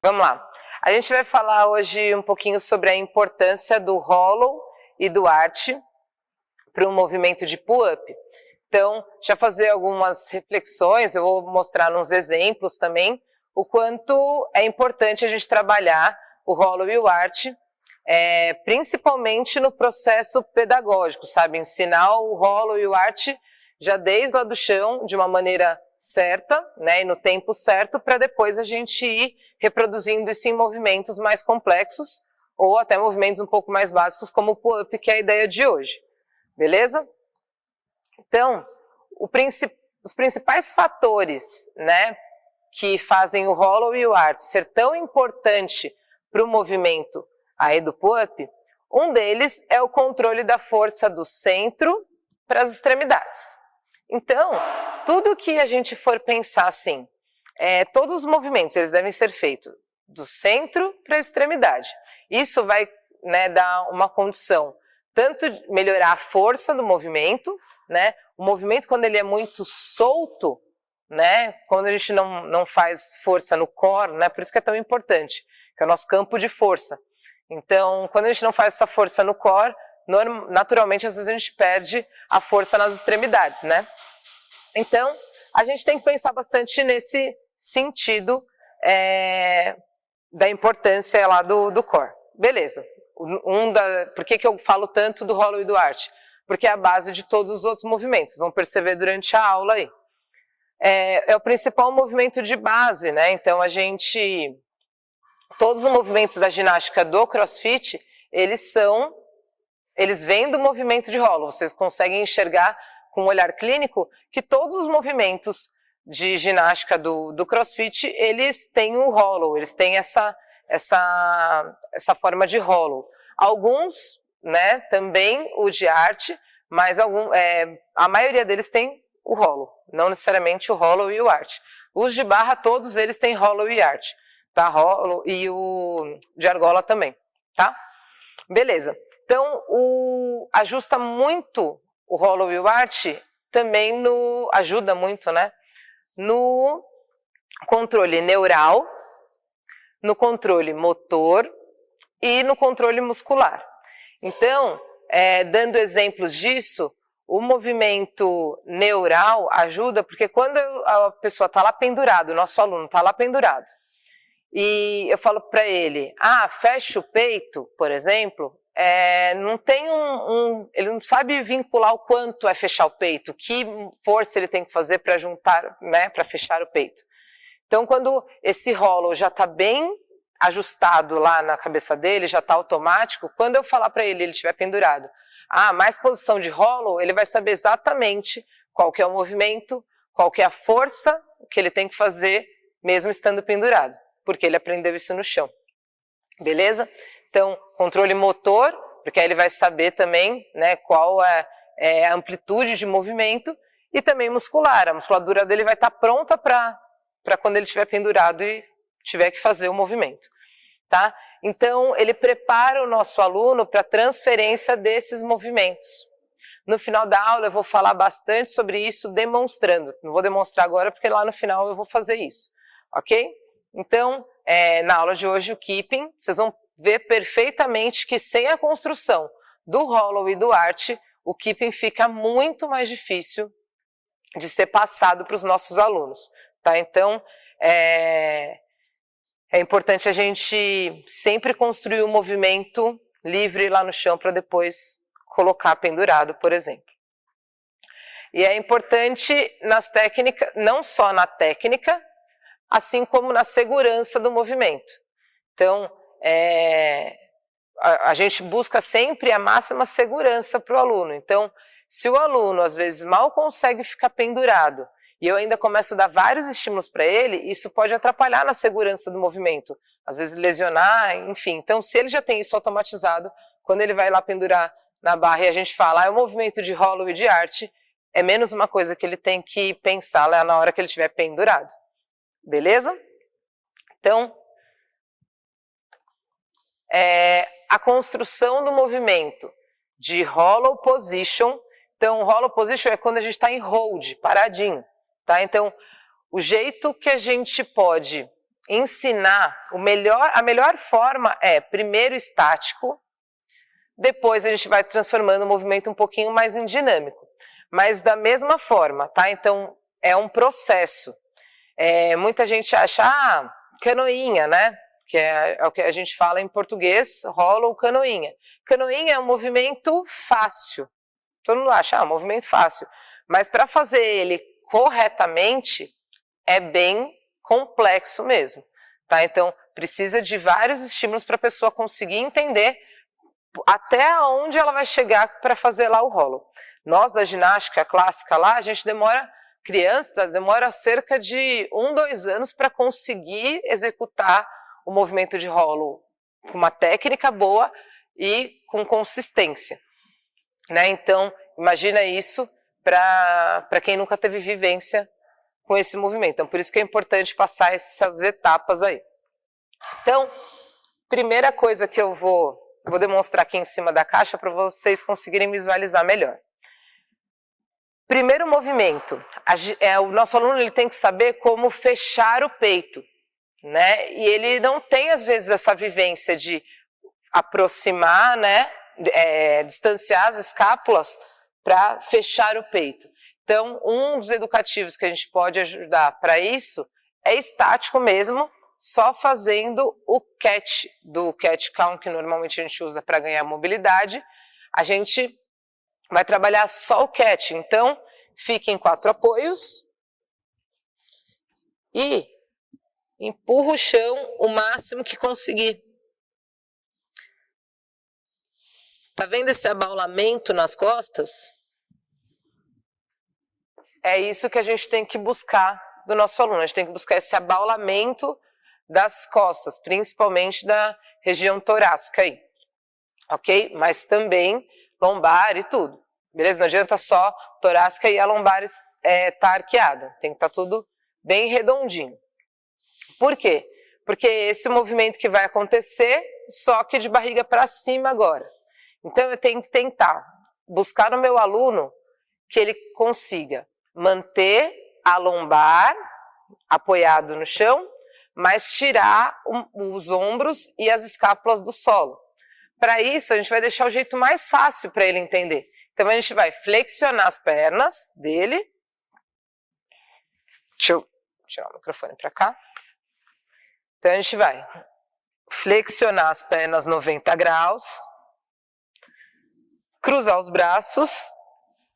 Vamos lá. A gente vai falar hoje um pouquinho sobre a importância do hollow e do arch para um movimento de pull-up. Então, já fazer algumas reflexões, eu vou mostrar uns exemplos também, o quanto é importante a gente trabalhar o hollow e o arch, principalmente no processo pedagógico, sabe? Ensinar o hollow e o arch já desde lá do chão, de uma maneira certa, né, e no tempo certo, para depois a gente ir reproduzindo isso em movimentos mais complexos, ou até movimentos um pouco mais básicos, como o pull-up, que é a ideia de hoje. Beleza? Então, os principais fatores, né, que fazem o hollow e o arch ser tão importante para o movimento aí do pull-up, um deles é o controle da força do centro para as extremidades. Então, tudo que a gente for pensar assim, todos os movimentos eles devem ser feitos do centro para a extremidade. Isso vai, né, dar uma condição tanto de melhorar a força do movimento, né? O movimento, quando ele é muito solto, né? Quando a gente não faz força no core, né? Por isso que é tão importante, que é o nosso campo de força. Então, quando a gente não faz essa força no core, naturalmente, às vezes a gente perde a força nas extremidades, né? Então, a gente tem que pensar bastante nesse sentido da importância lá do core. Beleza. Por que eu falo tanto do hollow e do arch? Porque é a base de todos os outros movimentos. Vocês vão perceber durante a aula aí. É o principal movimento de base, né? Então, todos os movimentos da ginástica do CrossFit, eles vêm do movimento de hollow. Vocês conseguem enxergar com um olhar clínico que todos os movimentos de ginástica do CrossFit, eles têm o hollow, eles têm essa forma de hollow. Alguns, né, também o de arch, mas a maioria deles tem o hollow, não necessariamente o hollow e o arch. Os de barra, todos eles têm hollow e arch, tá? Hollow e o de argola também, tá? Beleza. Então, ajusta muito o hollow e o arch também ajuda muito, né? No controle neural, no controle motor e no controle muscular. Então, dando exemplos disso, o movimento neural ajuda, porque quando a pessoa está lá pendurado, o nosso aluno está lá pendurado, e eu falo para ele, fecha o peito, por exemplo, não tem ele não sabe vincular o quanto é fechar o peito, que força ele tem que fazer para juntar, né, para fechar o peito. Então, quando esse hollow já está bem ajustado lá na cabeça dele, já está automático, quando eu falar para ele estiver pendurado, mais posição de hollow, ele vai saber exatamente qual que é o movimento, qual que é a força que ele tem que fazer, mesmo estando pendurado, porque ele aprendeu isso no chão. Beleza? Então, controle motor, porque aí ele vai saber também, né, qual é a amplitude de movimento, e também muscular. A musculatura dele vai estar pronta para quando ele estiver pendurado e tiver que fazer o movimento. Tá? Então, ele prepara o nosso aluno para a transferência desses movimentos. No final da aula eu vou falar bastante sobre isso demonstrando. Não vou demonstrar agora porque lá no final eu vou fazer isso. Ok? Então, na aula de hoje, o keeping, vocês vão ver perfeitamente que sem a construção do hollow e do arch, o keeping fica muito mais difícil de ser passado para os nossos alunos. Tá? Então, é importante a gente sempre construir um movimento livre lá no chão para depois colocar pendurado, por exemplo. E é importante nas técnicas, não só na técnica, assim como na segurança do movimento. Então, a gente busca sempre a máxima segurança para o aluno. Então, se o aluno, às vezes, mal consegue ficar pendurado, e eu ainda começo a dar vários estímulos para ele, isso pode atrapalhar na segurança do movimento. Às vezes lesionar, enfim. Então, se ele já tem isso automatizado, quando ele vai lá pendurar na barra e a gente fala, é o movimento de hollow e de arch, é menos uma coisa que ele tem que pensar lá na hora que ele estiver pendurado. Beleza? Então, a construção do movimento de hollow position. Então, hollow position é quando a gente está em hold, paradinho. Tá? Então, o jeito que a gente pode ensinar, a melhor forma é primeiro estático, depois a gente vai transformando o movimento um pouquinho mais em dinâmico. Mas da mesma forma, tá? Então é um processo. Muita gente acha, canoinha, né? Que é o que a gente fala em português, rola ou canoinha. Canoinha é um movimento fácil. Todo mundo acha, um movimento fácil. Mas para fazer ele corretamente, é bem complexo mesmo. Tá? Então, precisa de vários estímulos para a pessoa conseguir entender até onde ela vai chegar para fazer lá o rolo. Nós, da ginástica clássica lá, a gente criança demora cerca de 2 anos para conseguir executar o movimento de rolo com uma técnica boa e com consistência. Né? Então, imagina isso para quem nunca teve vivência com esse movimento. Então, por isso que é importante passar essas etapas aí. Então, primeira coisa que eu vou demonstrar aqui em cima da caixa para vocês conseguirem visualizar melhor. Primeiro movimento, o nosso aluno ele tem que saber como fechar o peito, né? E ele não tem às vezes essa vivência de aproximar, né? Distanciar as escápulas para fechar o peito. Então, um dos educativos que a gente pode ajudar para isso é estático mesmo, só fazendo o catch do catch count, que normalmente a gente usa para ganhar mobilidade. A gente vai trabalhar só o catch. Então, fique em 4 apoios e empurra o chão o máximo que conseguir. Tá vendo esse abaulamento nas costas? É isso que a gente tem que buscar do nosso aluno. A gente tem que buscar esse abaulamento das costas, principalmente da região torácica aí, ok? Mas também lombar e tudo, beleza? Não adianta só torácica e a lombar tá arqueada, tem que estar tudo bem redondinho. Por quê? Porque esse movimento que vai acontecer, só que de barriga para cima agora. Então eu tenho que tentar buscar no meu aluno que ele consiga manter a lombar apoiado no chão, mas tirar os ombros e as escápulas do solo. Para isso, a gente vai deixar o jeito mais fácil para ele entender. Então, a gente vai flexionar as pernas dele. Deixa eu tirar o microfone para cá. Então, a gente vai flexionar as pernas 90 graus, cruzar os braços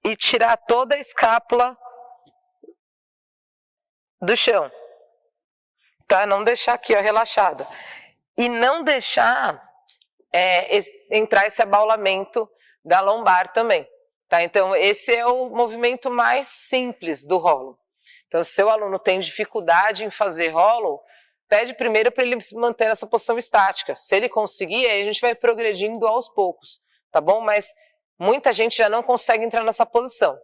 e tirar toda a escápula do chão. Tá? Não deixar aqui, ó, relaxada. E não deixar entrar esse abaulamento da lombar também. Tá? Então, esse é o movimento mais simples do rolo. Então, se seu aluno tem dificuldade em fazer rolo, pede primeiro para ele se manter nessa posição estática. Se ele conseguir, aí a gente vai progredindo aos poucos, tá bom? Mas muita gente já não consegue entrar nessa posição.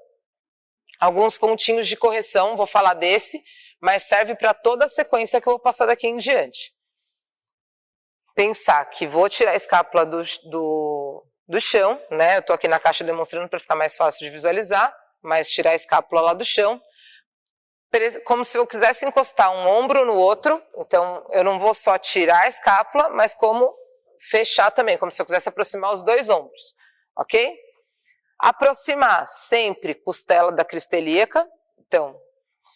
Alguns pontinhos de correção, vou falar desse, mas serve para toda a sequência que eu vou passar daqui em diante. Pensar que vou tirar a escápula do chão, né? Eu estou aqui na caixa demonstrando para ficar mais fácil de visualizar, mas tirar a escápula lá do chão, como se eu quisesse encostar um ombro no outro. Então eu não vou só tirar a escápula, mas como fechar também, como se eu quisesse aproximar os 2 ombros, ok? Aproximar sempre costela da crista ilíaca, então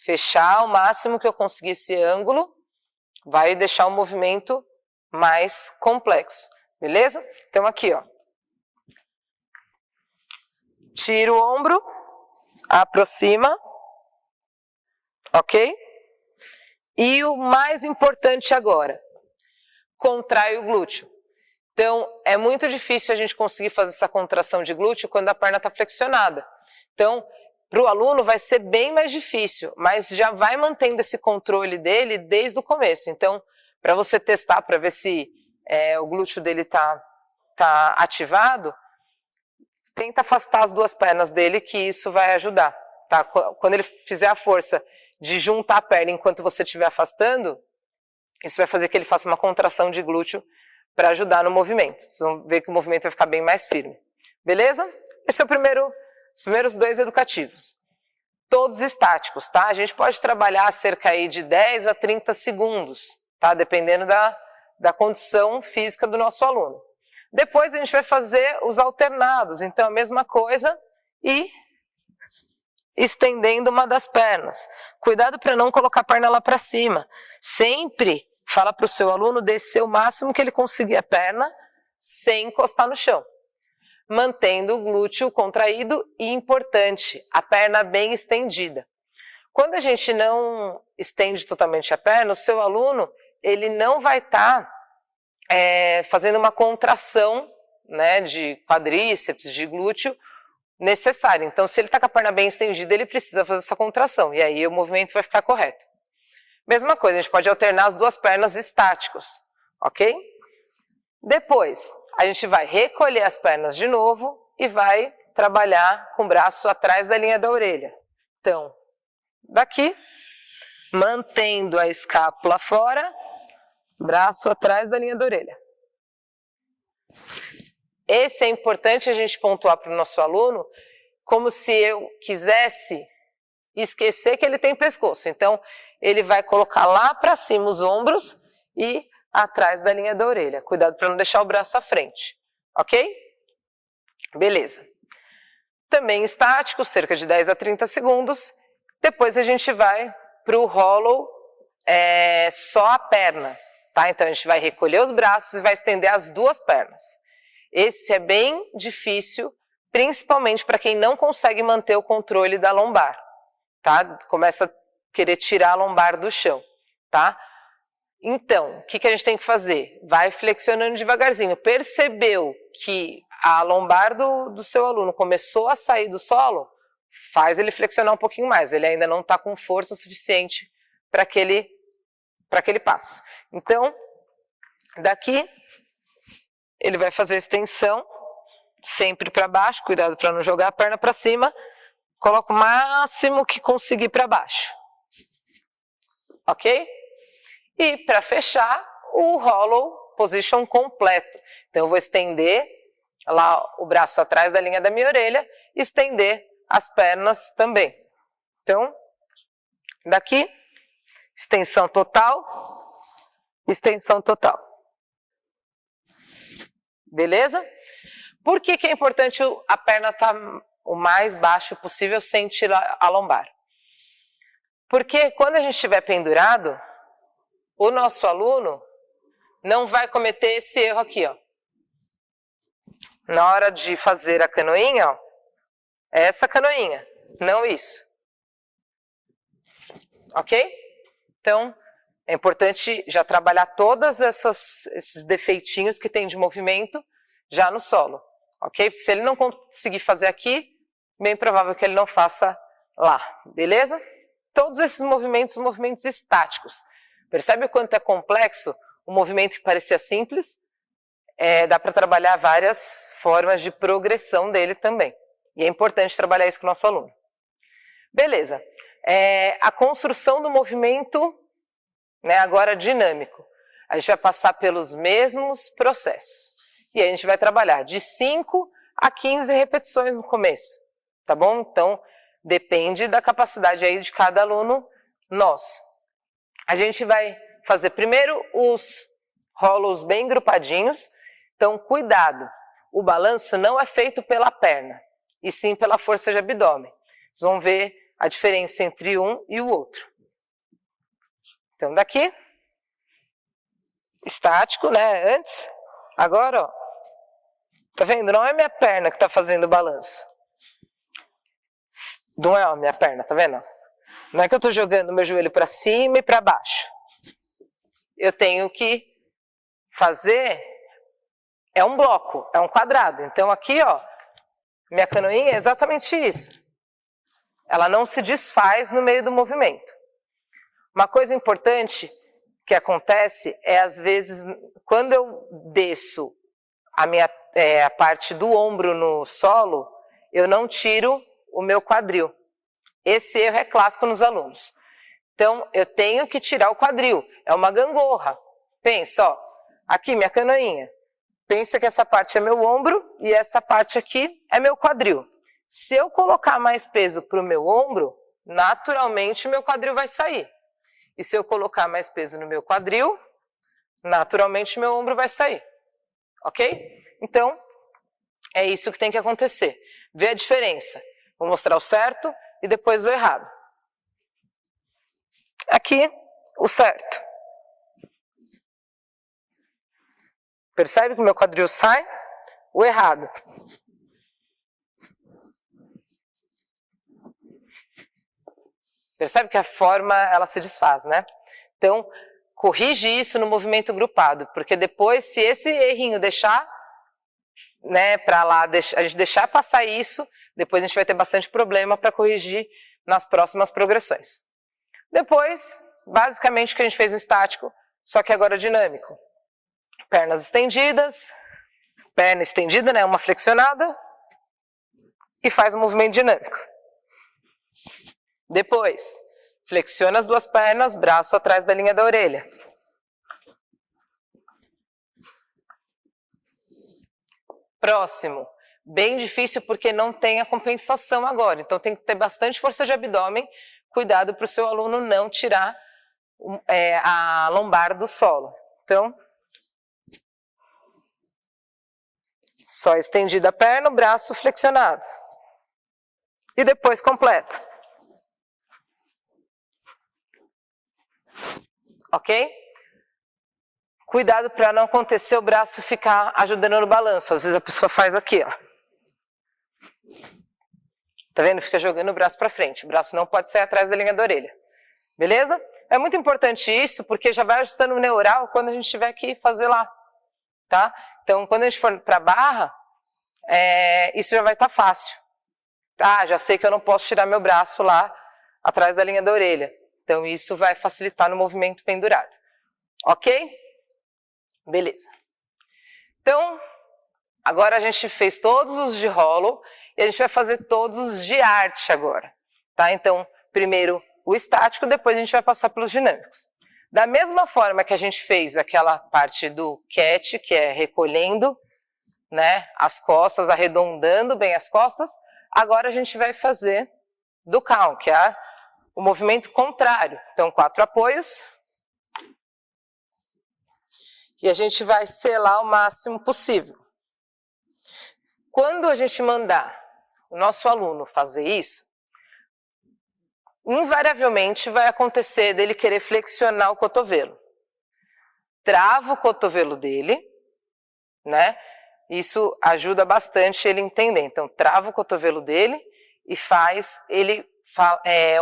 fechar ao máximo que eu conseguir esse ângulo, vai deixar o movimento mais complexo, beleza? Então aqui, ó, tira o ombro, aproxima, ok? E o mais importante agora, contrai o glúteo. Então, é muito difícil a gente conseguir fazer essa contração de glúteo quando a perna está flexionada. Então, para o aluno vai ser bem mais difícil, mas já vai mantendo esse controle dele desde o começo. Então, para você testar, para ver se o glúteo dele tá ativado, tenta afastar as 2 pernas dele, que isso vai ajudar. Tá? Quando ele fizer a força de juntar a perna enquanto você estiver afastando, isso vai fazer que ele faça uma contração de glúteo para ajudar no movimento. Vocês vão ver que o movimento vai ficar bem mais firme. Beleza? Esse é os primeiros 2 educativos. Todos estáticos, tá? A gente pode trabalhar cerca aí de 10 a 30 segundos, tá? Dependendo da condição física do nosso aluno. Depois a gente vai fazer os alternados, então a mesma coisa e estendendo uma das pernas. Cuidado para não colocar a perna lá para cima. Sempre fala para o seu aluno descer o máximo que ele conseguir a perna sem encostar no chão. Mantendo o glúteo contraído e, importante, a perna bem estendida. Quando a gente não estende totalmente a perna, o seu aluno ele não vai estar fazendo uma contração, né, de quadríceps, de glúteo necessária. Então, se ele está com a perna bem estendida, ele precisa fazer essa contração, e aí o movimento vai ficar correto. Mesma coisa, a gente pode alternar as duas pernas estáticos, ok? Depois, a gente vai recolher as pernas de novo e vai trabalhar com o braço atrás da linha da orelha. Então, daqui, mantendo a escápula fora, braço atrás da linha da orelha. Esse é importante a gente pontuar para o nosso aluno, como se eu quisesse esquecer que ele tem pescoço. Então, ele vai colocar lá para cima os ombros e atrás da linha da orelha. Cuidado para não deixar o braço à frente, ok? Beleza. Também estático, cerca de 10 a 30 segundos. Depois a gente vai para o hollow, só a perna. Tá? Então, a gente vai recolher os braços e vai estender as duas pernas. Esse é bem difícil, principalmente para quem não consegue manter o controle da lombar. Tá? Começa a querer tirar a lombar do chão. Tá? Então, o que a gente tem que fazer? Vai flexionando devagarzinho. Percebeu que a lombar do seu aluno começou a sair do solo? Faz ele flexionar um pouquinho mais. Ele ainda não está com força o suficiente para aquele passo. Então, daqui, ele vai fazer a extensão, sempre para baixo, cuidado para não jogar a perna para cima, coloca o máximo que conseguir para baixo. Ok? E para fechar, o hollow position completo. Então, eu vou estender lá o braço atrás da linha da minha orelha, estender as pernas também. Então, daqui, extensão total, extensão total. Beleza? Por que é importante a perna estar o mais baixo possível sem tirar a lombar? Porque quando a gente estiver pendurado, o nosso aluno não vai cometer esse erro aqui, ó. Na hora de fazer a canoinha, ó, é essa canoinha, não isso. Ok? Então, é importante já trabalhar todos esses defeitinhos que tem de movimento já no solo, ok? Porque se ele não conseguir fazer aqui, bem provável que ele não faça lá, beleza? Todos esses movimentos estáticos. Percebe o quanto é complexo o movimento que parecia simples? Dá para trabalhar várias formas de progressão dele também. E é importante trabalhar isso com o nosso aluno. Beleza. A construção do movimento, né, agora dinâmico. A gente vai passar pelos mesmos processos. E aí a gente vai trabalhar de 5 a 15 repetições no começo. Tá bom? Então, depende da capacidade aí de cada aluno nosso. A gente vai fazer primeiro os hollows bem grupadinhos. Então, cuidado. O balanço não é feito pela perna, e sim pela força de abdômen. Vocês vão ver a diferença entre um e o outro. Então, daqui, estático, né, antes. Agora, ó, tá vendo? Não é minha perna que tá fazendo o balanço. Não é a minha perna, tá vendo? Não é que eu tô jogando meu joelho para cima e para baixo. Eu tenho que fazer, é um bloco, é um quadrado. Então, aqui, ó, minha canoinha é exatamente isso. Ela não se desfaz no meio do movimento. Uma coisa importante que acontece é, às vezes, quando eu desço a parte do ombro no solo, eu não tiro o meu quadril. Esse erro é clássico nos alunos. Então, eu tenho que tirar o quadril. É uma gangorra. Pensa, ó, aqui minha canoinha. Pensa que essa parte é meu ombro e essa parte aqui é meu quadril. Se eu colocar mais peso para o meu ombro, naturalmente meu quadril vai sair. E se eu colocar mais peso no meu quadril, naturalmente meu ombro vai sair, ok? Então, é isso que tem que acontecer. Vê a diferença. Vou mostrar o certo e depois o errado. Aqui, o certo. Percebe que o meu quadril sai? O errado. Percebe que a forma, ela se desfaz, né? Então, corrige isso no movimento grupado, porque depois, se esse errinho deixar, né, para lá, a gente deixar passar isso, depois a gente vai ter bastante problema para corrigir nas próximas progressões. Depois, basicamente o que a gente fez no estático, só que agora dinâmico. Pernas estendidas, perna estendida, né, uma flexionada, e faz um movimento dinâmico. Depois, flexiona as duas pernas, braço atrás da linha da orelha. Próximo, bem difícil porque não tem a compensação agora, então tem que ter bastante força de abdômen, cuidado para o seu aluno não tirar a lombar do solo. Então, só estendida a perna, o braço flexionado. E depois completa. Ok? Cuidado para não acontecer o braço ficar ajudando no balanço. Às vezes a pessoa faz aqui, ó. Tá vendo? Fica jogando o braço para frente. O braço não pode sair atrás da linha da orelha. Beleza? É muito importante isso, porque já vai ajustando o neural quando a gente tiver que fazer lá. Tá? Então, quando a gente for para a barra, isso já vai estar fácil. Ah, já sei que eu não posso tirar meu braço lá atrás da linha da orelha. Então, isso vai facilitar no movimento pendurado. Ok? Beleza. Então, agora a gente fez todos os de rolo e a gente vai fazer todos os de arte agora. Tá? Então, primeiro o estático, depois a gente vai passar pelos dinâmicos. Da mesma forma que a gente fez aquela parte do cat, que é recolhendo, né, as costas, arredondando bem as costas, agora a gente vai fazer do cow, que é o movimento contrário. Então, 4 apoios. E a gente vai selar o máximo possível. Quando a gente mandar o nosso aluno fazer isso, invariavelmente vai acontecer dele querer flexionar o cotovelo. Trava o cotovelo dele, né? Isso ajuda bastante ele a entender. Então, trava o cotovelo dele e faz ele...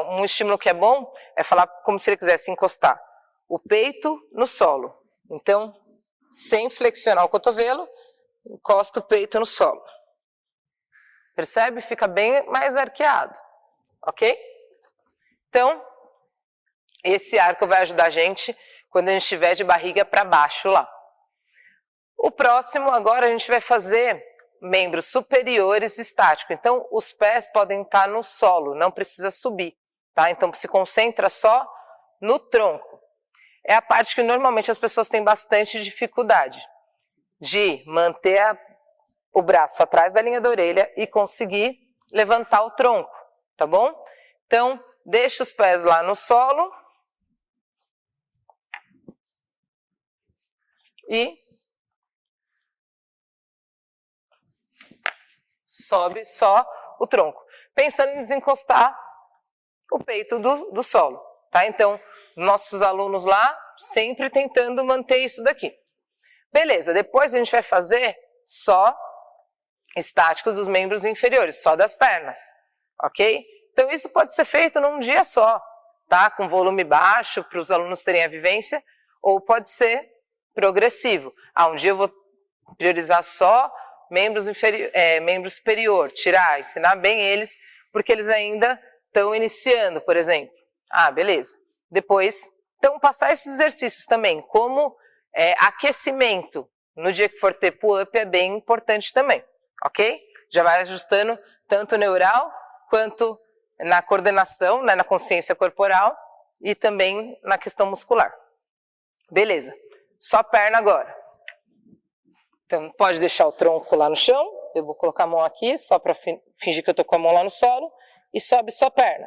um estímulo que é bom é falar como se ele quisesse encostar o peito no solo. Então, sem flexionar o cotovelo, encosta o peito no solo. Percebe? Fica bem mais arqueado. Ok? Então, esse arco vai ajudar a gente quando a gente estiver de barriga para baixo lá. O próximo, agora a gente vai fazer membros superiores estático. Então, os pés podem estar no solo, não precisa subir. Tá? Então, se concentra só no tronco. É a parte que normalmente as pessoas têm bastante dificuldade de manter o braço atrás da linha da orelha e conseguir levantar o tronco, tá bom? Então, deixa os pés lá no solo e sobe só o tronco, pensando em desencostar o peito do solo, tá? Então, nossos alunos lá sempre tentando manter isso daqui. Beleza, depois a gente vai fazer só estático dos membros inferiores, só das pernas, ok? Então isso pode ser feito num dia só, tá? Com volume baixo, para os alunos terem a vivência, ou pode ser progressivo. Um dia eu vou priorizar só membro superior, ensinar bem eles, porque eles ainda estão iniciando, por exemplo. Beleza. Depois, então passar esses exercícios também, como aquecimento, no dia que for ter pull-up é bem importante também, ok? Já vai ajustando tanto neural, quanto na coordenação, né, na consciência corporal, e também na questão muscular. Beleza, só perna agora. Então, pode deixar o tronco lá no chão, eu vou colocar a mão aqui, só para fingir que eu estou com a mão lá no solo, e sobe só perna.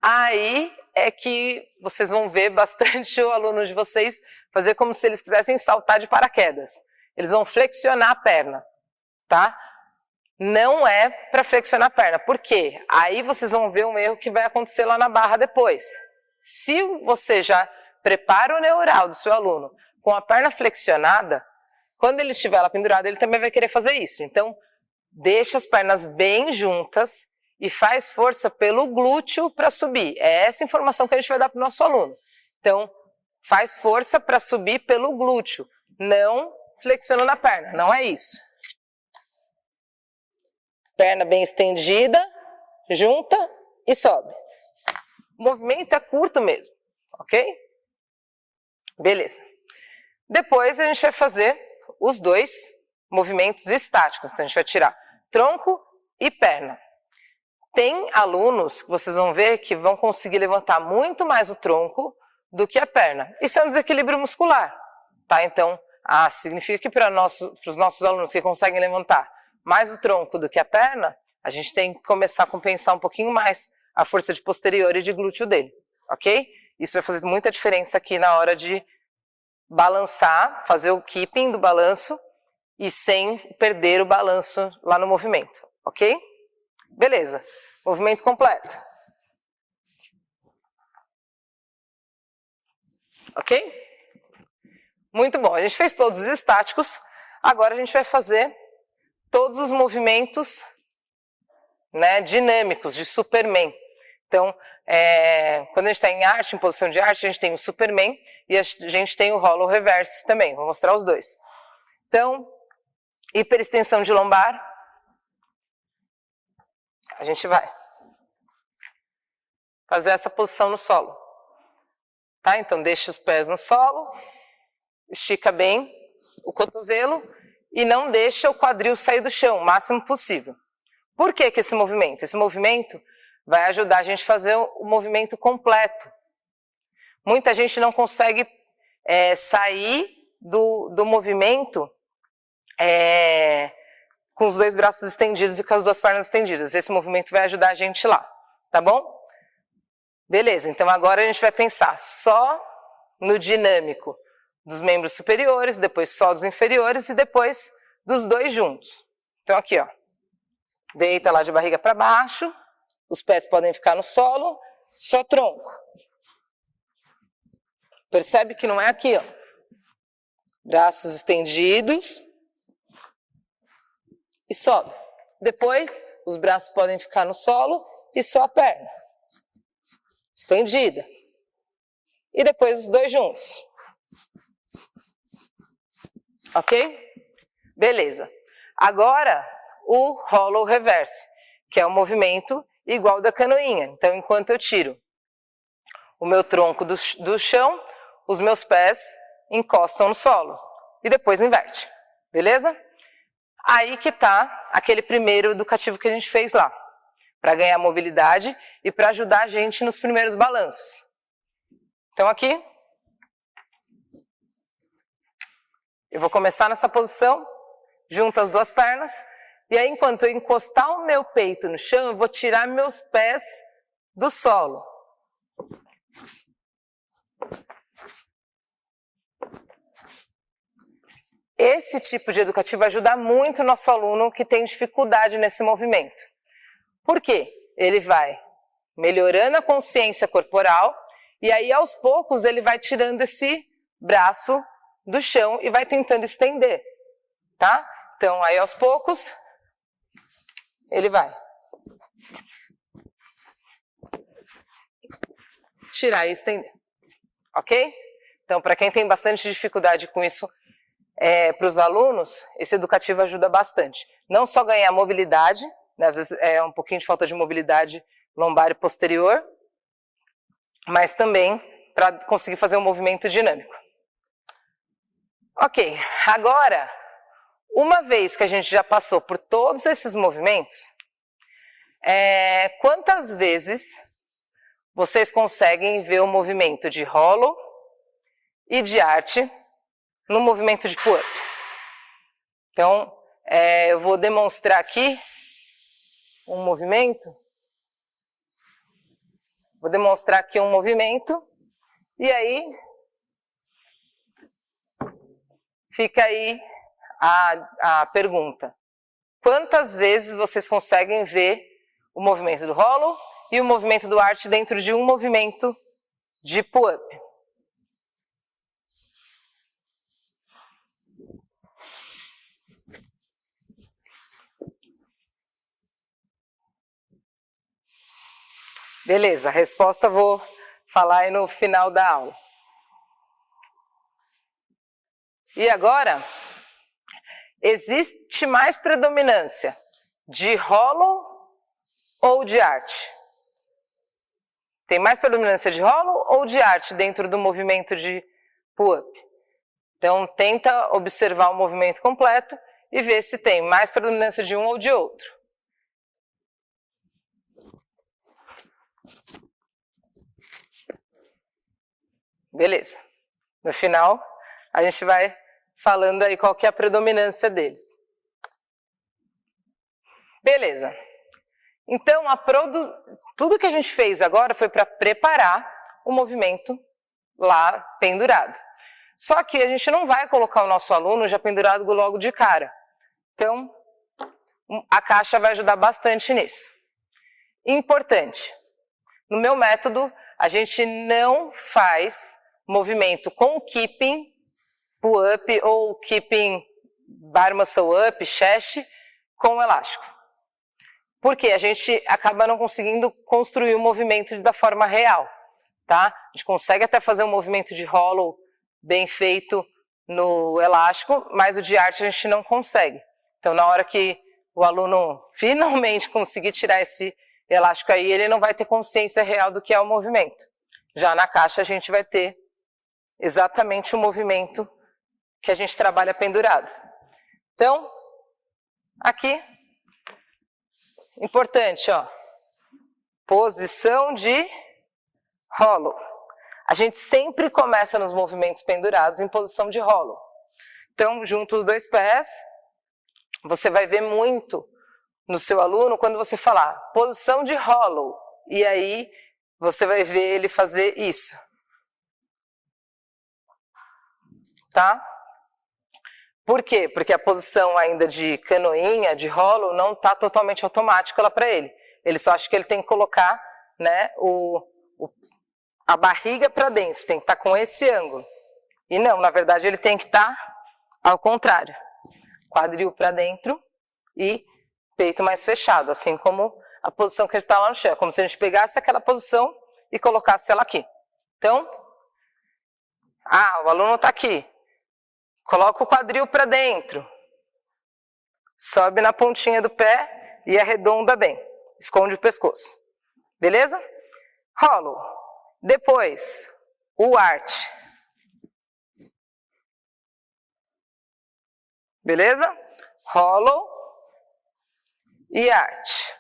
Aí é que vocês vão ver bastante o aluno de vocês fazer como se eles quisessem saltar de paraquedas. Eles vão flexionar a perna, tá? Não é para flexionar a perna. Por quê? Aí vocês vão ver um erro que vai acontecer lá na barra depois. Se você já prepara o neural do seu aluno com a perna flexionada, quando ele estiver lá pendurado, ele também vai querer fazer isso. Então, deixa as pernas bem juntas e faz força pelo glúteo para subir. É essa informação que a gente vai dar para o nosso aluno. Então, faz força para subir pelo glúteo, não flexionando a perna, não é isso. Perna bem estendida, junta e sobe. O movimento é curto mesmo, ok? Beleza. Depois a gente vai fazer os dois movimentos estáticos. Então a gente vai tirar tronco e perna. Tem alunos que vocês vão ver que vão conseguir levantar muito mais o tronco do que a perna. Isso é um desequilíbrio muscular, tá? Então, significa que para os nossos alunos que conseguem levantar mais o tronco do que a perna, a gente tem que começar a compensar um pouquinho mais a força de posterior e de glúteo dele, ok? Isso vai fazer muita diferença aqui na hora de balançar, fazer o keeping do balanço e sem perder o balanço lá no movimento, ok? Beleza, movimento completo. Ok? Muito bom, a gente fez todos os estáticos, agora a gente vai fazer todos os movimentos, né, dinâmicos, de Superman. Então, quando a gente está em arte, em posição de arte, a gente tem o Superman e a gente tem o Hollow Reverse também. Vou mostrar os dois. Então, hiperextensão de lombar. A gente vai fazer essa posição no solo. Tá? Então, deixa os pés no solo, estica bem o cotovelo e não deixa o quadril sair do chão o máximo possível. Por que esse movimento? Esse movimento vai ajudar a gente a fazer o movimento completo. Muita gente não consegue sair do movimento com os dois braços estendidos e com as duas pernas estendidas. Esse movimento vai ajudar a gente lá, tá bom? Beleza, então agora a gente vai pensar só no dinâmico dos membros superiores, depois só dos inferiores e depois dos dois juntos. Então aqui, ó, deita lá de barriga para baixo, os pés podem ficar no solo, só tronco. Percebe que não é aqui, ó. Braços estendidos e sobe. Depois, os braços podem ficar no solo e só a perna estendida. E depois os dois juntos. Ok? Beleza. Agora, o Hollow Reverse, que é um movimento igual da canoinha. Então, enquanto eu tiro o meu tronco do chão, os meus pés encostam no solo. E depois inverte. Beleza? Aí que está aquele primeiro educativo que a gente fez lá. Para ganhar mobilidade e para ajudar a gente nos primeiros balanços. Então aqui, eu vou começar nessa posição, junto as duas pernas, e aí enquanto eu encostar o meu peito no chão, eu vou tirar meus pés do solo. Esse tipo de educativo ajuda muito o nosso aluno que tem dificuldade nesse movimento. Por quê? Ele vai melhorando a consciência corporal e aí aos poucos ele vai tirando esse braço do chão e vai tentando estender, tá? Então aí aos poucos ele vai tirar e estender, ok? Então para quem tem bastante dificuldade com isso, para os alunos, esse educativo ajuda bastante. Não só ganhar mobilidade, né, às vezes é um pouquinho de falta de mobilidade lombar e posterior, mas também para conseguir fazer um movimento dinâmico. Ok, agora, uma vez que a gente já passou por todos esses movimentos, quantas vezes vocês conseguem ver o movimento de Hollow e de arte no movimento de pull-up? Então, eu vou demonstrar aqui um movimento Vou demonstrar aqui um movimento. E aí, fica aí a pergunta. Quantas vezes vocês conseguem ver o movimento do Hollow e o movimento do Arch dentro de um movimento de pull-up? Beleza, a resposta eu vou falar aí no final da aula. E agora, existe mais predominância de Hollow ou de Arch? Tem mais predominância de Hollow ou de Arch dentro do movimento de pull-up? Então, tenta observar o movimento completo e ver se tem mais predominância de um ou de outro. Beleza. No final, a gente vai falando aí qual que é a predominância deles. Beleza. Então, tudo que a gente fez agora foi para preparar o movimento lá pendurado. Só que a gente não vai colocar o nosso aluno já pendurado logo de cara. Então, a caixa vai ajudar bastante nisso. Importante. No meu método, a gente não faz movimento com keeping pull-up ou keeping bar muscle up, chest, com elástico. Porque a gente acaba não conseguindo construir o movimento da forma real, tá? A gente consegue até fazer um movimento de hollow bem feito no elástico, mas o de Arch a gente não consegue. Então, na hora que o aluno finalmente conseguir tirar esse elástico aí, ele não vai ter consciência real do que é o movimento. Já na caixa a gente vai ter exatamente o movimento que a gente trabalha pendurado. Então, aqui, importante, ó, posição de hollow. A gente sempre começa nos movimentos pendurados em posição de hollow. Então, junto os dois pés, você vai ver muito no seu aluno quando você falar posição de hollow. E aí, você vai ver ele fazer isso. Tá? Por quê? Porque a posição ainda de canoinha, de hollow, não está totalmente automática lá para ele. Ele só acha que ele tem que colocar, né, a barriga para dentro, tem que estar com esse ângulo. E não, na verdade ele tem que estar ao contrário. Quadril para dentro e peito mais fechado, assim como a posição que ele está lá no chão. Como se a gente pegasse aquela posição e colocasse ela aqui. Então, o aluno está aqui. Coloca o quadril para dentro. Sobe na pontinha do pé e arredonda bem. Esconde o pescoço. Beleza? Hollow. Depois, o Arch. Beleza? Hollow e Arch.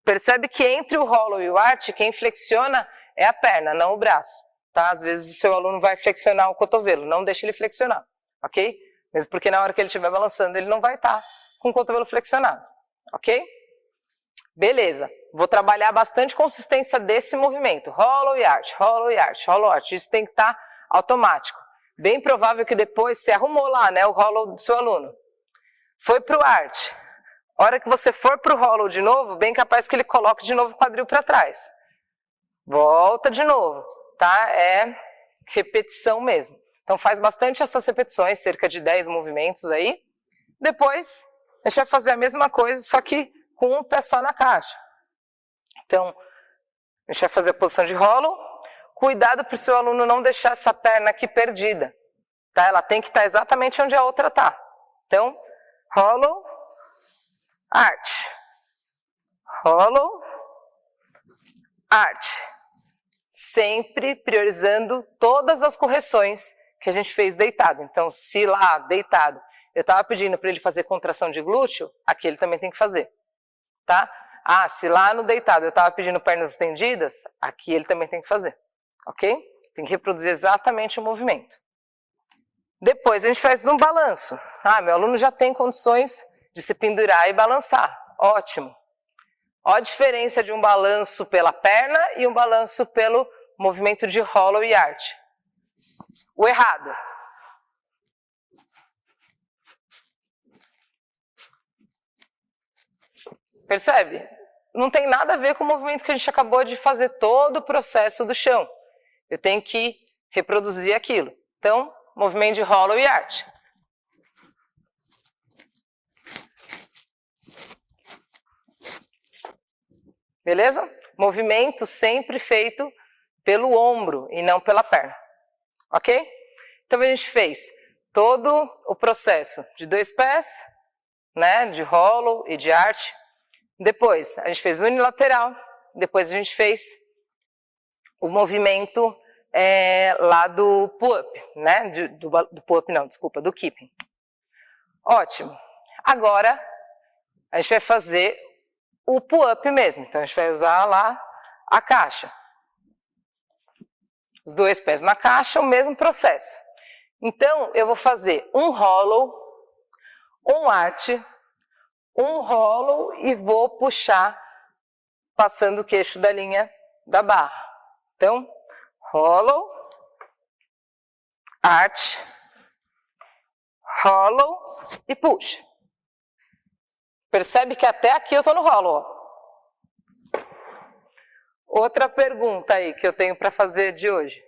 Percebe que entre o Hollow e o Arch, quem flexiona é a perna, não o braço. Tá? Às vezes o seu aluno vai flexionar o cotovelo. Não deixe ele flexionar. Ok? Mesmo porque na hora que ele estiver balançando, ele não vai estar com o cotovelo flexionado. Ok? Beleza. Vou trabalhar bastante consistência desse movimento. Hollow e Arch, hollow e Arch, hollow e Arch. Isso tem que estar automático. Bem provável que depois você arrumou lá, né, o hollow do seu aluno. Foi para o Arch. A hora que você for para o hollow de novo, bem capaz que ele coloque de novo o quadril para trás. Volta de novo. Tá? É repetição mesmo. Então faz bastante essas repetições, cerca de 10 movimentos aí. Depois, a gente vai fazer a mesma coisa, só que com um pé só na caixa. Então, a gente vai fazer a posição de hollow. Cuidado para o seu aluno não deixar essa perna aqui perdida. Tá? Ela tem que estar exatamente onde a outra está. Então, hollow, arch. Hollow, arch. Sempre priorizando todas as correções que a gente fez deitado. Então, se lá, deitado, eu estava pedindo para ele fazer contração de glúteo, aqui ele também tem que fazer. Tá? Se lá no deitado eu estava pedindo pernas estendidas, aqui ele também tem que fazer. Ok? Tem que reproduzir exatamente o movimento. Depois a gente faz no balanço. Meu aluno já tem condições de se pendurar e balançar. Ótimo. Olha a diferença de um balanço pela perna e um balanço pelo movimento de hollow e arch. O errado. Percebe? Não tem nada a ver com o movimento que a gente acabou de fazer todo o processo do chão. Eu tenho que reproduzir aquilo. Então, movimento de hollow e arch. Beleza? Movimento sempre feito pelo ombro e não pela perna. Ok? Então a gente fez todo o processo de 2 pés, né, de hollow e de arch. Depois a gente fez unilateral. Depois a gente fez o movimento lá do pull-up, né? Do pull-up não, desculpa, do keeping. Ótimo. Agora a gente vai fazer o pull-up mesmo. Então a gente vai usar lá a caixa. Os 2 pés na caixa, o mesmo processo. Então eu vou fazer um hollow, um arch, um hollow e vou puxar passando o queixo da linha da barra. Então, hollow, arch, hollow e puxa. Percebe que até aqui eu estou no hollow. Ó. Outra pergunta aí que eu tenho para fazer de hoje.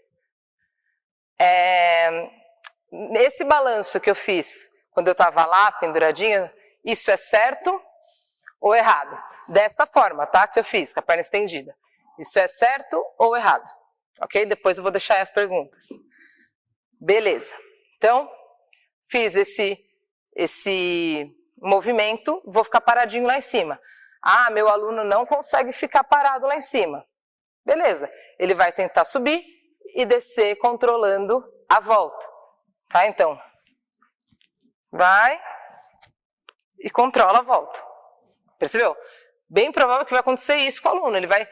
Esse balanço que eu fiz quando eu estava lá, penduradinha, isso é certo ou errado? Dessa forma, tá? Que eu fiz, com a perna estendida. Isso é certo ou errado? Ok? Depois eu vou deixar as perguntas. Beleza. Então, fiz esse movimento, vou ficar paradinho lá em cima. Ah, meu aluno não consegue ficar parado lá em cima. Beleza. Ele vai tentar subir e descer controlando a volta. Tá? Então, vai e controla a volta. Percebeu? Bem provável que vai acontecer isso com o aluno. Ele vai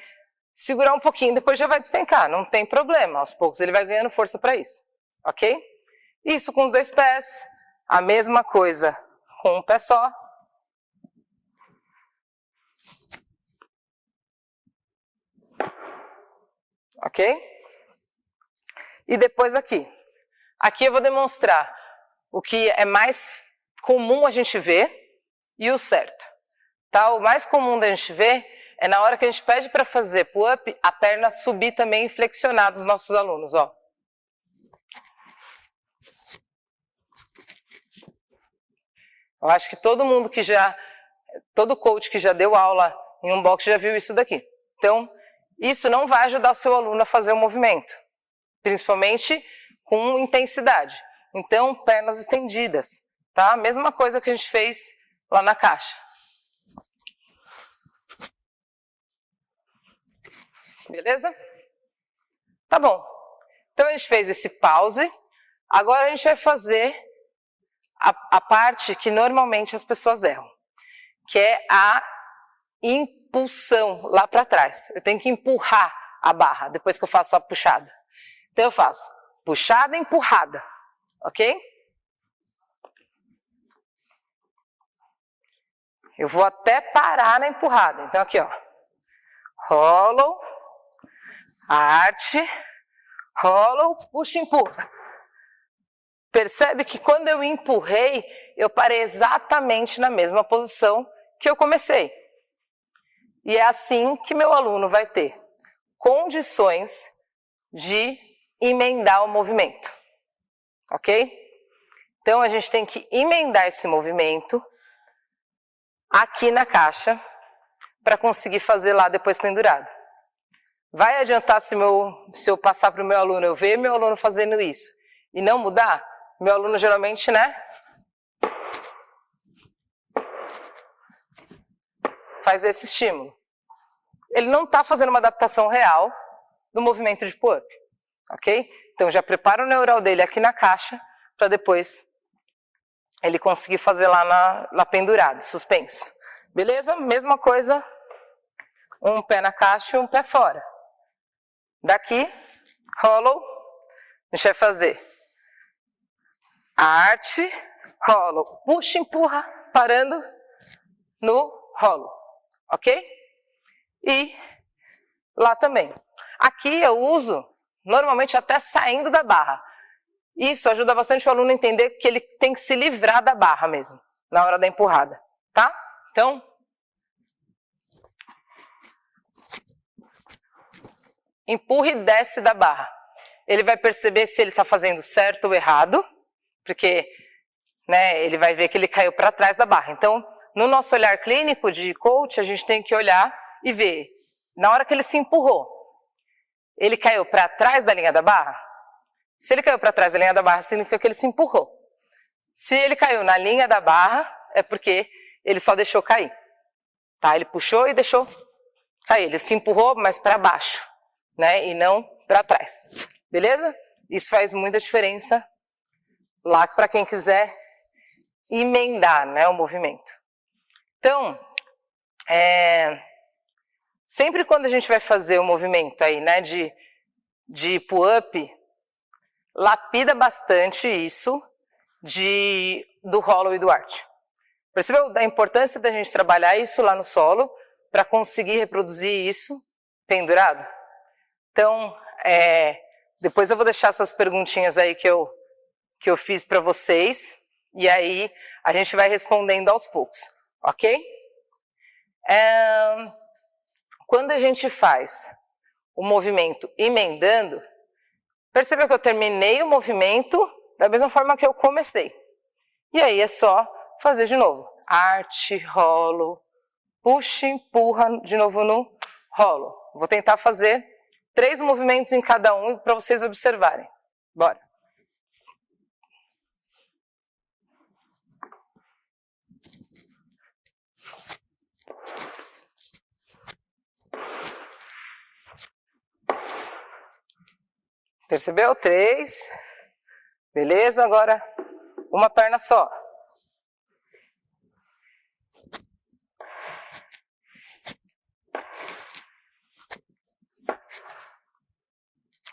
segurar um pouquinho, depois já vai despencar. Não tem problema. Aos poucos ele vai ganhando força para isso. Ok? Isso com os 2 pés. A mesma coisa com um pé só. Ok? E depois aqui. Aqui eu vou demonstrar o que é mais comum a gente ver e o certo. Tá? O mais comum da gente ver é na hora que a gente pede para fazer pull-up, a perna subir também e flexionar dos nossos alunos. Ó. Eu acho que todo coach que já deu aula em um box já viu isso daqui. Então, isso não vai ajudar o seu aluno a fazer o movimento, principalmente com intensidade. Então, pernas estendidas, tá? Mesma coisa que a gente fez lá na caixa. Beleza? Tá bom. Então, a gente fez esse pause. Agora a gente vai fazer a parte que normalmente as pessoas erram, que é a impulsão lá para trás. Eu tenho que empurrar a barra depois que eu faço a puxada. Então eu faço puxada e empurrada, ok? Eu vou até parar na empurrada. Então aqui, ó, hollow, arch, hollow, puxa e empurra. Percebe que quando eu empurrei, eu parei exatamente na mesma posição que eu comecei. E é assim que meu aluno vai ter condições de emendar o movimento. Ok? Então, a gente tem que emendar esse movimento aqui na caixa para conseguir fazer lá depois pendurado. Vai adiantar se eu passar para o meu aluno, eu ver meu aluno fazendo isso e não mudar? Meu aluno geralmente, né, faz esse estímulo. Ele não está fazendo uma adaptação real do movimento de pull-up, ok? Então já prepara o neural dele aqui na caixa para depois ele conseguir fazer lá pendurado, suspenso. Beleza? Mesma coisa, um pé na caixa e um pé fora. Daqui, hollow, a gente vai fazer arch, hollow, puxa, empurra, parando no hollow, ok? e lá também. Aqui eu uso normalmente até saindo da barra. Isso ajuda bastante o aluno a entender que ele tem que se livrar da barra mesmo, na hora da empurrada, tá? Então, empurra e desce da barra. Ele vai perceber se ele está fazendo certo ou errado, porque ele vai ver que ele caiu para trás da barra. Então, no nosso olhar clínico de coach, a gente tem que olhar e ver, na hora que ele se empurrou, ele caiu para trás da linha da barra? Se ele caiu para trás da linha da barra, significa que ele se empurrou. Se ele caiu na linha da barra, é porque ele só deixou cair. Tá? Ele puxou e deixou cair. Ele se empurrou, mas para baixo, e não para trás. Beleza? Isso faz muita diferença lá para quem quiser emendar, o movimento. Então, sempre quando a gente vai fazer o movimento aí, de pull-up, lapida bastante isso do hollow e do arch. Percebeu a importância da gente trabalhar isso lá no solo para conseguir reproduzir isso pendurado? Então, depois eu vou deixar essas perguntinhas aí que eu fiz para vocês, e aí a gente vai respondendo aos poucos, ok? Quando a gente faz o movimento emendando, percebeu que eu terminei o movimento da mesma forma que eu comecei. E aí é só fazer de novo. Arch, hollow, puxa, empurra de novo no hollow. Vou tentar fazer 3 movimentos em cada um para vocês observarem. Bora. Percebeu? 3. Beleza? Agora, uma perna só.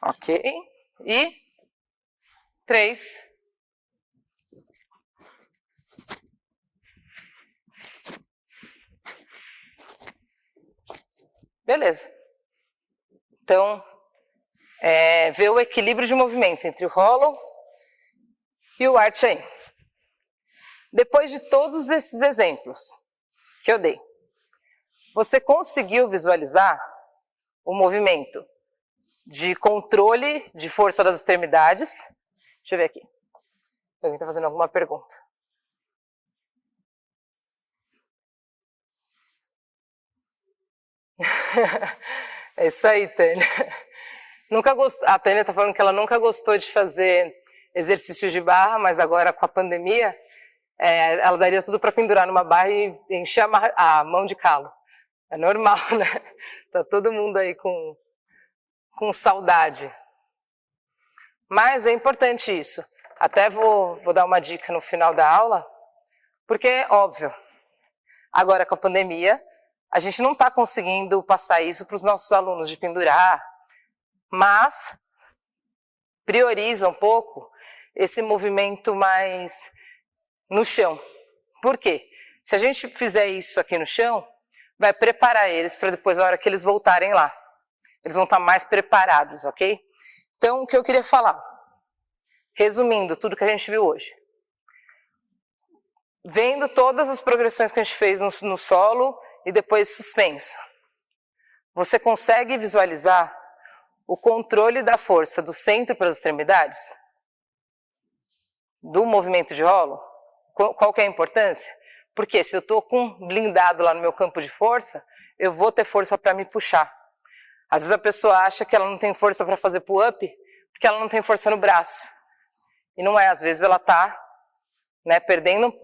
Ok. E 3. Beleza. Então, ver o equilíbrio de movimento entre o hollow e o arch aí. Depois de todos esses exemplos que eu dei, você conseguiu visualizar o movimento de controle de força das extremidades? Deixa eu ver aqui. Alguém está fazendo alguma pergunta? É isso aí, Tânia. A Tânia está falando que ela nunca gostou de fazer exercícios de barra, mas agora com a pandemia, ela daria tudo para pendurar numa barra e encher a mão de calo. É normal, né? Tá todo mundo aí com saudade. Mas é importante isso. Até vou dar uma dica no final da aula, porque é óbvio, agora com a pandemia, a gente não está conseguindo passar isso para os nossos alunos de pendurar, mas prioriza um pouco esse movimento mais no chão. Por quê? Se a gente fizer isso aqui no chão, vai preparar eles para depois, na hora que eles voltarem lá. Eles vão estar mais preparados, ok? Então, o que eu queria falar, resumindo tudo que a gente viu hoje. Vendo todas as progressões que a gente fez no solo e depois suspenso, você consegue visualizar o controle da força do centro para as extremidades? Do movimento de rolo? Qual que é a importância? Porque se eu estou com um blindado lá no meu campo de força, eu vou ter força para me puxar. Às vezes a pessoa acha que ela não tem força para fazer pull-up, porque ela não tem força no braço. E não é, às vezes ela está perdendo,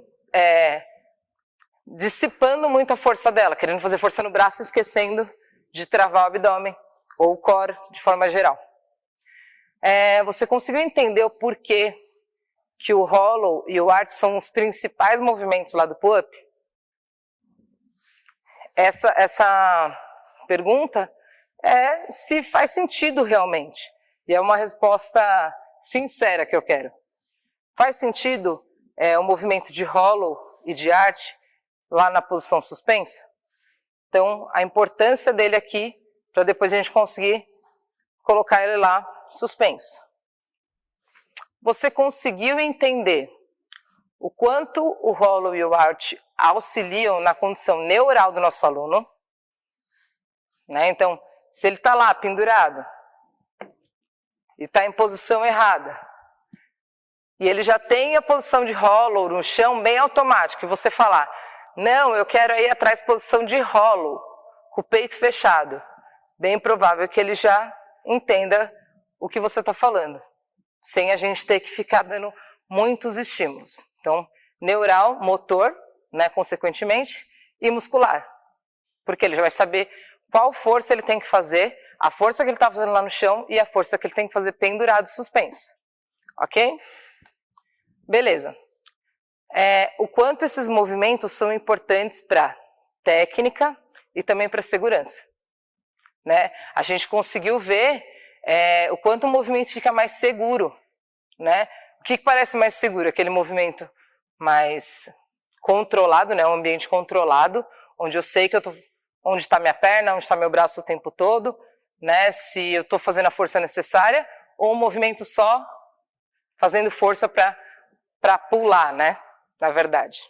dissipando muito a força dela, querendo fazer força no braço, esquecendo de travar o abdômen, ou o core de forma geral. Você conseguiu entender o porquê que o hollow e o arch são os principais movimentos lá do pull-up? Essa pergunta se faz sentido realmente. E é uma resposta sincera que eu quero. Faz sentido o movimento de hollow e de arch lá na posição suspensa? Então, a importância dele aqui, para depois a gente conseguir colocar ele lá suspenso. Você conseguiu entender o quanto o Hollow e o Arch auxiliam na condição neural do nosso aluno? Né? Então, se ele está lá pendurado e está em posição errada, e ele já tem a posição de Hollow no chão bem automático, e você falar, não, eu quero ir atrás posição de Hollow, com o peito fechado, bem provável que ele já entenda o que você está falando, sem a gente ter que ficar dando muitos estímulos. Então, neural, motor, né, consequentemente, e muscular, porque ele já vai saber qual força ele tem que fazer, a força que ele está fazendo lá no chão e a força que ele tem que fazer pendurado, suspenso. Ok? Beleza. O quanto esses movimentos são importantes para técnica e também para segurança. Né? A gente conseguiu ver o quanto o movimento fica mais seguro. Né? O que parece mais seguro? Aquele movimento mais controlado, né? Um ambiente controlado, onde eu sei que onde está minha perna, onde está meu braço o tempo todo, né? Se eu estou fazendo a força necessária, ou um movimento só fazendo força para pular, né? Na verdade.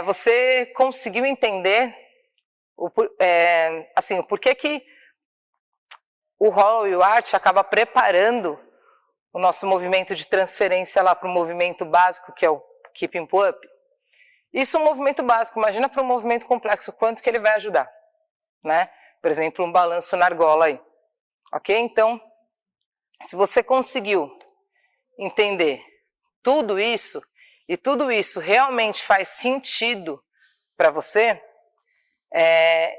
Você conseguiu entender o porquê que o Hollow e o Arch acaba preparando o nosso movimento de transferência lá para o movimento básico, que é o Keeping Up? Isso é um movimento básico, imagina para um movimento complexo, quanto que ele vai ajudar, né? Por exemplo, um balanço na argola aí, ok? Então, se você conseguiu entender tudo isso, e tudo isso realmente faz sentido para você,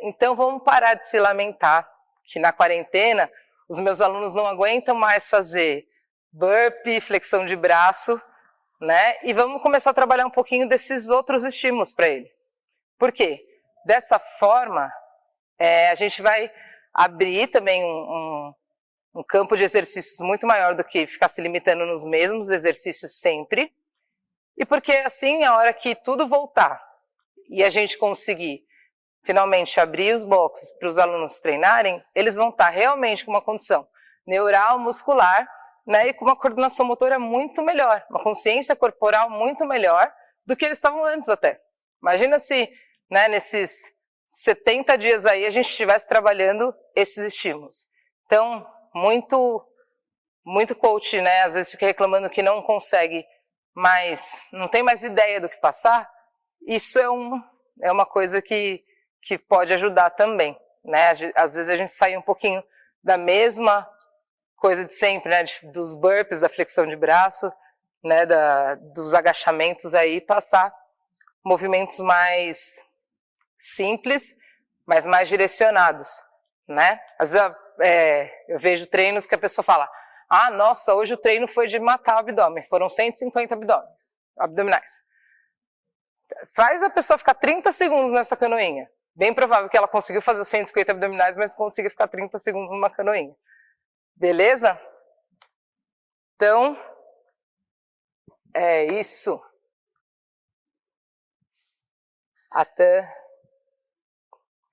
então vamos parar de se lamentar que na quarentena os meus alunos não aguentam mais fazer burpee, flexão de braço, né? E vamos começar a trabalhar um pouquinho desses outros estímulos para ele. Por quê? Dessa forma, a gente vai abrir também um campo de exercícios muito maior do que ficar se limitando nos mesmos exercícios sempre. E porque assim, a hora que tudo voltar e a gente conseguir finalmente abrir os boxes para os alunos treinarem, eles vão estar realmente com uma condição neural, muscular, né, e com uma coordenação motora muito melhor, uma consciência corporal muito melhor do que eles estavam antes até. Imagina se, né, nesses 70 dias aí a gente estivesse trabalhando esses estímulos. Então, muito coach, né, às vezes fica reclamando que não consegue mais, não tem mais ideia do que passar. Isso é uma coisa que pode ajudar também, né? Às vezes a gente sai um pouquinho da mesma coisa de sempre, né? Dos burpees, da flexão de braço, né? Dos agachamentos aí, passar movimentos mais simples, mas mais direcionados, né? Às vezes eu vejo treinos que a pessoa fala, ah, nossa, hoje o treino foi de matar o abdômen, foram 150 abdominais. Faz a pessoa ficar 30 segundos nessa canoinha. Bem provável que ela conseguiu fazer os 150 abdominais, mas consiga ficar 30 segundos numa canoinha. Beleza? Então, é isso. Até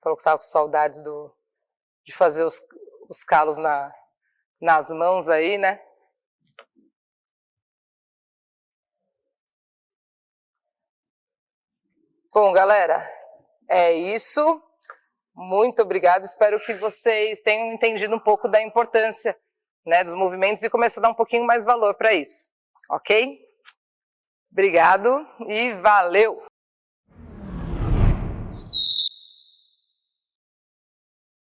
falou que estava com saudades de fazer os calos nas mãos aí, né? Bom, galera, é isso. Muito obrigado. Espero que vocês tenham entendido um pouco da importância, né, dos movimentos e começar a dar um pouquinho mais valor para isso. Ok? Obrigado e valeu!